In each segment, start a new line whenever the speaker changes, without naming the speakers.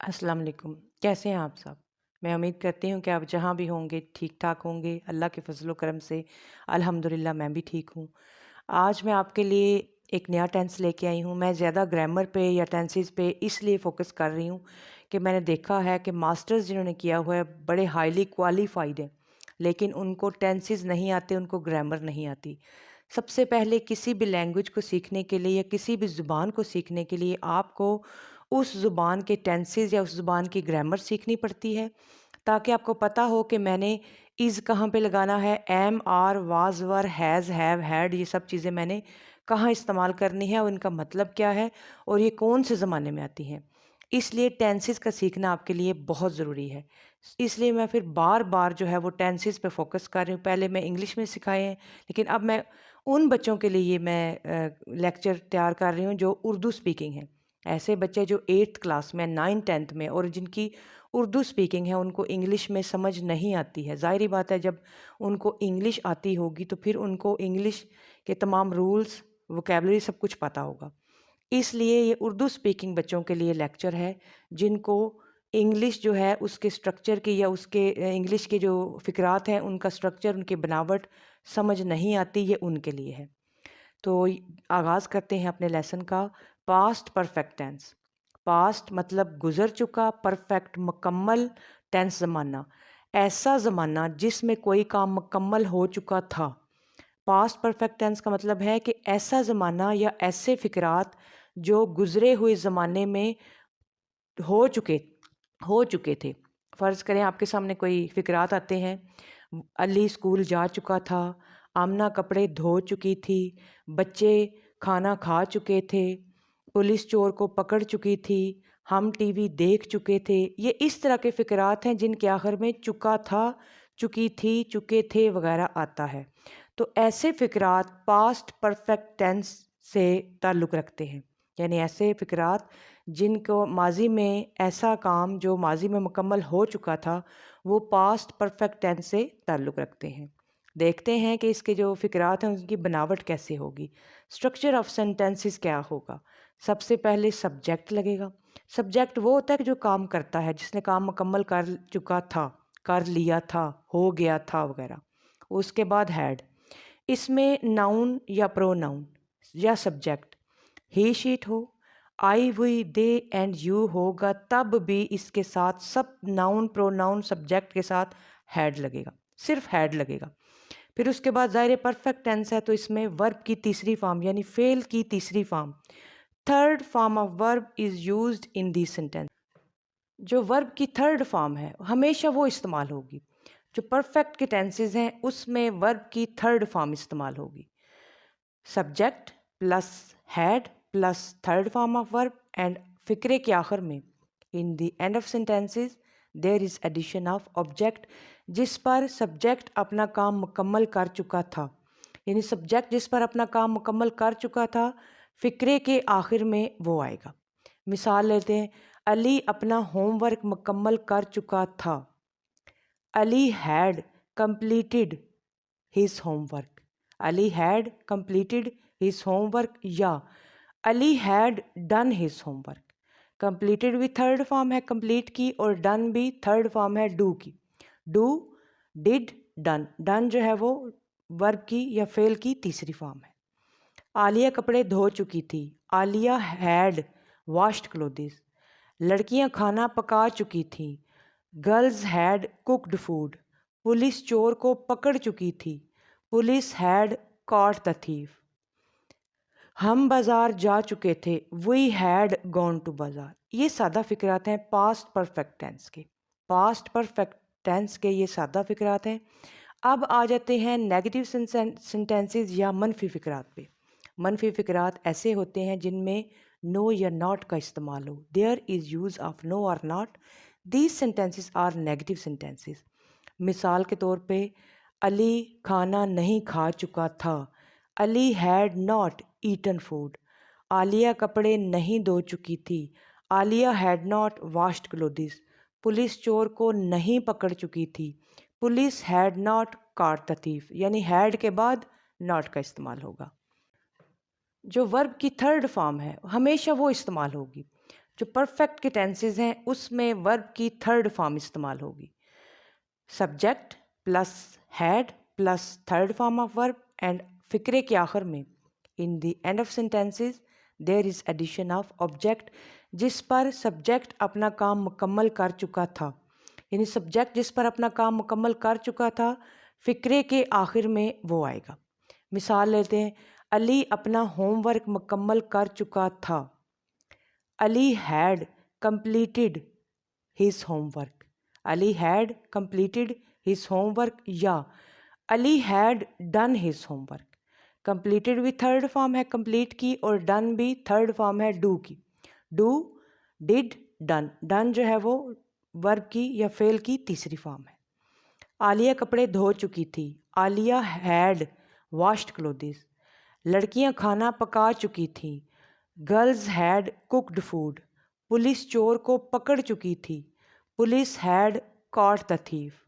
अस्सलाम वालेकुम। कैसे हैं आप सब? मैं उम्मीद करती हूँ कि आप जहाँ भी होंगे ठीक-ठाक होंगे। अल्लाह के फ़ज़ल व करम से अल्हम्दुलिल्लाह मैं भी ठीक हूँ। आज मैं आपके लिए एक नया टेंस लेके आई हूँ। मैं ज़्यादा ग्रामर पे या टेंसेस पे इसलिए फ़ोकस कर रही हूँ कि मैंने देखा है कि मास्टर्स जिन्होंने किया हुआ है बड़े हाईली क्वालिफ़ाइड हैं, लेकिन उनको टेंसेस नहीं आते, उनको ग्रामर नहीं आती। सबसे पहले किसी भी लैंग्वेज को सीखने के लिए या किसी भी ज़ुबान को सीखने के लिए आपको उस ज़ुबान के टेंसेस या उस ज़ुबान की ग्रामर सीखनी पड़ती है, ताकि आपको पता हो कि मैंने इज़ कहाँ पे लगाना है, am, are, was, were, has, have, had ये सब चीज़ें मैंने कहाँ इस्तेमाल करनी है और इनका मतलब क्या है और ये कौन से ज़माने में आती हैं। इसलिए टेंसेस का सीखना आपके लिए बहुत ज़रूरी है। इसलिए मैं फिर बार-बार जो है वो टेंसेस पे फ़ोकस कर रही हूँ। पहले मैं इंग्लिश में सिखाए हैं, लेकिन अब मैं उन बच्चों के लिए लेक्चर तैयार कर रही हूँ जो उर्दू स्पीकिंग हैं। ऐसे बच्चे जो 8th क्लास में, 9th-10th में और जिनकी उर्दू स्पीकिंग है, उनको इंग्लिश में समझ नहीं आती है। ज़ाहिर-सी बात है जब उनको इंग्लिश आती होगी तो फिर उनको इंग्लिश के तमाम रूल्स, वोकैब्युलरी सब कुछ पता होगा। इसलिए ये उर्दू स्पीकिंग बच्चों के लिए लेक्चर है, जिनको इंग्लिश जो है उसके स्ट्रक्चर की या उसके इंग्लिश के जो फ़िक़रात हैं, उनका स्ट्रक्चर, उनकी बनावट समझ नहीं आती, ये उनके लिए है। तो आगाज़ करते हैं अपने लेसन का। Past perfect tense. पास्ट मतलब गुज़र चुका, परफेक्ट मुकम्मल, टेंस ज़माना। ऐसा ज़माना जिसमें कोई काम मुकम्मल हो चुका था। पास्ट परफेक्ट टेंस का मतलब है कि ऐसा ज़माना या ऐसे फ़िक़रात जो गुज़रे हुए ज़माने में हो चुके हो चुके थे। फ़र्ज़ करें आपके सामने कोई फ़िक़रात आते हैं, अली स्कूल जा चुका था, आमना कपड़े धो चुकी थी, बच्चे खाना खा चुके थे, पुलिस चोर को पकड़ चुकी थी, हम टीवी देख चुके थे। ये इस तरह के फ़िक़रात हैं जिनके आखिर में चुका था, चुकी थी, चुके थे वग़ैरह आता है। तो ऐसे फ़िक़रात पास्ट परफेक्ट टेंस से ताल्लुक़ रखते हैं। यानी ऐसे फ़िक़रात जिनको माज़ी में ऐसा काम जो माज़ी में मुकम्मल हो चुका था, वो पास्ट परफेक्ट टेंस से ताल्लुक़ रखते हैं। देखते हैं कि इसके जो फ़िक़रात हैं उनकी बनावट कैसे होगी। स्ट्रक्चर ऑफ सेंटेंसेस क्या होगा? सबसे पहले सब्जेक्ट लगेगा। सब्जेक्ट वो होता है कि जो काम करता है, जिसने काम मुकम्मल कर चुका था, कर लिया था, हो गया था वग़ैरह। उसके बाद हैड। इसमें नाउन या प्रोनाउन या सब्जेक्ट ही, शी, इट हो, आई, वी, दे एंड यू होगा, तब भी इसके साथ सब नाउन, प्रोनाउन, सब्जेक्ट के साथ हैड लगेगा, सिर्फ हैड लगेगा। फिर उसके बाद ज़ाहिर परफेक्ट टेंस है तो इसमें वर्ब की तीसरी फॉर्म यानी फेल की तीसरी form, third form of verb is used in this sentence. जो वर्ब की थर्ड फॉर्म है हमेशा वो इस्तेमाल होगी। जो परफेक्ट के टेंसेस हैं उसमें वर्ब की थर्ड फॉर्म इस्तेमाल होगी। Subject plus had plus third form of verb and फ़िक्रे के आखिर में in the end of sentences there is addition of object, जिस पर सब्जेक्ट अपना काम मुकम्मल कर चुका था। यानी सब्जेक्ट जिस पर अपना काम मुकम्मल कर चुका था, फ़िक्रे के आखिर में वो आएगा। मिसाल लेते हैं, अली अपना होमवर्क मुकम्मल कर चुका था। Ali had completed his homework. Ali had completed his homework या Ali had done his homework. Completed भी थर्ड फॉर्म है complete की और done भी थर्ड फॉर्म है do की। Do, did, done. Done जो है वो वर्ब की या फेल की तीसरी फॉर्म है। आलिया कपड़े धो चुकी थी। Alia had washed clothes. लड़कियां खाना पका चुकी थीं। Girls had cooked food. Police चोर को पकड़ चुकी थी। Police had cot the thief. हम बाज़ार जा चुके थे। वी हैड गॉन टू बाज़ार। ये सादा फ़िक्रात हैं पास्ट परफेक्ट टेंस के। पास्ट परफेक्ट टेंस के ये सादा फ़िक्रात हैं। अब आ जाते हैं नेगेटिव सेंटेंसेस या मनफी फ़िक्रात पे। मनफी फ़िक्रात ऐसे होते हैं जिनमें नो या नॉट का इस्तेमाल हो। There is use of no और not. These sentences are negative sentences. मिसाल के तौर पे अली खाना नहीं खा चुका था। Ali had not eaten food. Alia कपड़े नहीं धो चुकी थी। Alia had not washed clothes. Police चोर को नहीं पकड़ चुकी थी। Police had not caught the thief. यानी हैड के बाद नॉट का इस्तेमाल होगा। जो वर्ब की थर्ड फॉर्म है हमेशा वो इस्तेमाल होगी। जो परफेक्ट के टेंसेस हैं उसमें वर्ब की थर्ड फॉर्म इस्तेमाल होगी। Subject plus had plus third form of verb and फिक्रे के आखिर में in the end of sentences there is addition of object, जिस पर सब्जेक्ट अपना काम मुकम्मल कर चुका था, यानी सब्जेक्ट जिस पर अपना काम मुकम्मल कर चुका था फिक्रे के आखिर में वो आएगा। मिसाल लेते हैं, अली अपना होमवर्क मुकम्मल कर चुका था। Ali had completed his homework. Ali had completed his homework या Ali had done his homework. Completed भी थर्ड फॉर्म है कंप्लीट की और डन भी थर्ड फॉर्म है डू की। Do, did, done. डन जो है वो वर्ब की या फेल की तीसरी फॉर्म है। आलिया कपड़े धो चुकी थी। Alia had washed clothes. लड़कियां खाना पका चुकी थीं। Girls had cooked food. Police चोर को पकड़ चुकी थी। Police had cot the thief.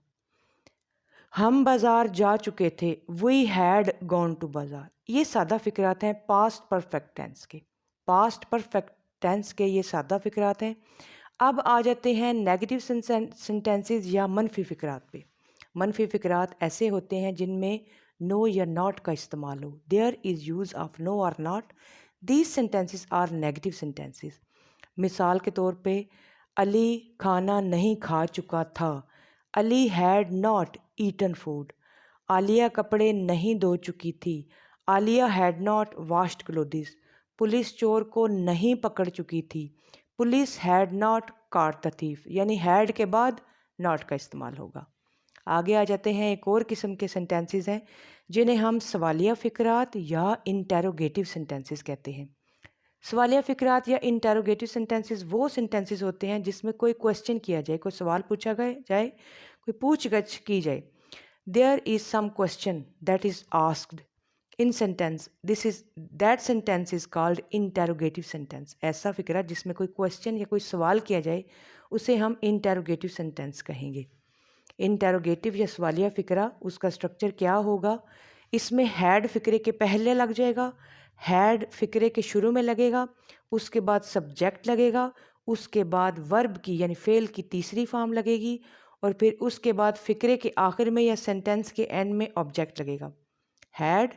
हम बाज़ार जा चुके थे। वी हैड गॉन टू बाज़ार। ये सादा फ़िक्रात हैं पास्ट परफेक्ट टेंस के। पास्ट परफेक्ट टेंस के ये सादा फ़िक्रात हैं। अब आ जाते हैं नेगेटिव सेंटेंसेस या मनफी फ़िक्रात पे। मनफी फ़िक्रात ऐसे होते हैं जिनमें नो या नॉट का इस्तेमाल हो। There is use of no और not. These sentences are negative sentences. मिसाल के तौर पे अली खाना नहीं खा चुका था। Ali had not eaten food. Alia कपड़े नहीं धो चुकी थी। Alia had not washed clothes. Police चोर को नहीं पकड़ चुकी थी। Police had not caught the thief. यानी हैड के बाद नॉट का इस्तेमाल होगा। आगे आ जाते हैं, एक और किस्म के सेंटेंसेस हैं जिन्हें हम सवालिया फ़िक्रात या इंटेरोगेटिव सेंटेंसेस कहते हैं। सवालिया फ़िक्रात या इंटेरोगेटिव सेंटेंसेस वो सेंटेंसेस होते हैं जिसमें कोई क्वेश्चन किया जाए, कोई सवाल पूछा गया जाए, कोई पूछगछ की जाए। There is some question that is asked in sentence, this is that sentence is called interrogative sentence. ऐसा फ़िक्रा जिसमें कोई क्वेश्चन या कोई सवाल किया जाए उसे हम इंटेरोगेटिव सेंटेंस कहेंगे। इंटेरोगेटिव या सवालिया फ़िक्रा उसका स्ट्रक्चर क्या होगा, इसमें हैड फ़िक्रे के पहले लग जाएगा, हैड फ़िक्रे के शुरू में लगेगा, उसके बाद सब्जेक्ट लगेगा, उसके बाद वर्ब की यानी फेल की तीसरी फॉर्म लगेगी और फिर उसके बाद फ़िक्रे के आखिर में या सेंटेंस के एंड में ऑब्जेक्ट लगेगा। Had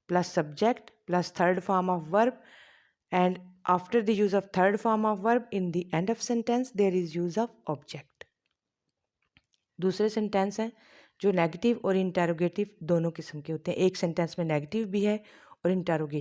plus subject plus third form of verb and after the use of third form of verb in the end of sentence there is use of object. दूसरे सेंटेंस हैं जो negative और interrogative दोनों किस्म के होते हैं। एक सेंटेंस में नेगेटिव भी है और इंटेरोगेटिव